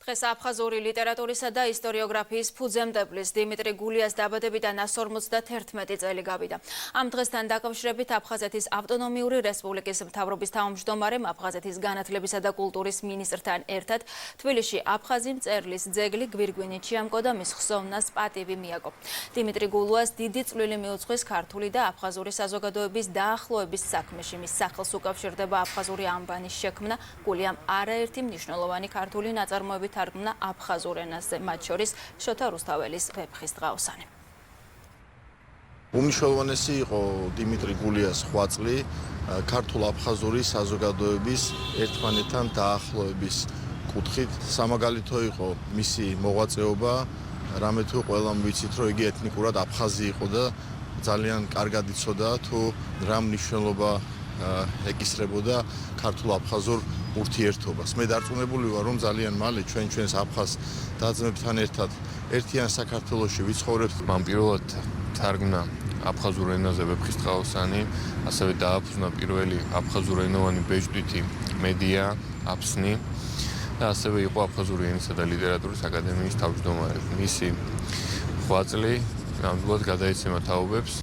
დღეს აფხაზური ლიტერატურისა და ისტორიოგრაფიის ფუძემდებლის დიმიტრი გულიას დაბადებიდან 151 წელი გავიდა. ამ დღესთან დაკავშირებით აფხაზეთის ავტონომიური რესპუბლიკის მთავრობის თავმჯდომარემ აფხაზეთის განათლებისა და კულტურის მინისტრთან ერთად თბილისში აფხაზი მწერლის ძეგლი გვირგვინი ჩიამკო და მის ხსოვნას პატივი მიაგო. დიმიტრი გულუას დიდი წვლილი მიუძღვის ქართული და აფხაზური საზოგადოების დაახლოების საქმეში. მის სახელს უკავშირდება აფხაზური ანბანის შექმნა, გულიამ არაერთი მნიშვნელოვანი ქართული ნაწარმოები თარგმნა აფხაზურ ენაზე, მათ შორის შოთა რუსთაველის ვეფხის დღაოსანი. უმნიშვნელოვანესი იყო დიმიტრი გულიას ხვაწლი ქართულ-აფხაზური საზოგადოების ერთმანეთთან დაახლოების კუთხით. სამაგალითო იყო მისი მოღვაწეობა, რამე თუ ყველამ ვიცით, რომ იგი ეთნიკურად აფხაზი იყო და ძალიან კარგად იცოდა თუ რა მნიშვნელობა ეკისრებოდა ქართულ-აფხაზურ ურთიერთობას. მე დარწმუნებული ვარ, რომ ძალიან მალე ჩვენს აფხაზ და-ძმებთან ერთად ერთიან საქართველოში ვიცხოვრებთ. მან პირველად თარგმნა აფხაზურ ენაზე ვეფხის დღაოსანი, ასევე დააფუძნა პირველი აფხაზურენოვანი ბეჭდვითი მედია აფსნი და ასევე იყო აფხაზური ენისა და ლიტერატურის აკადემიის თავმჯდომარე. მისი ხვაწლი ნამდვილად გადაეცემა თაობებს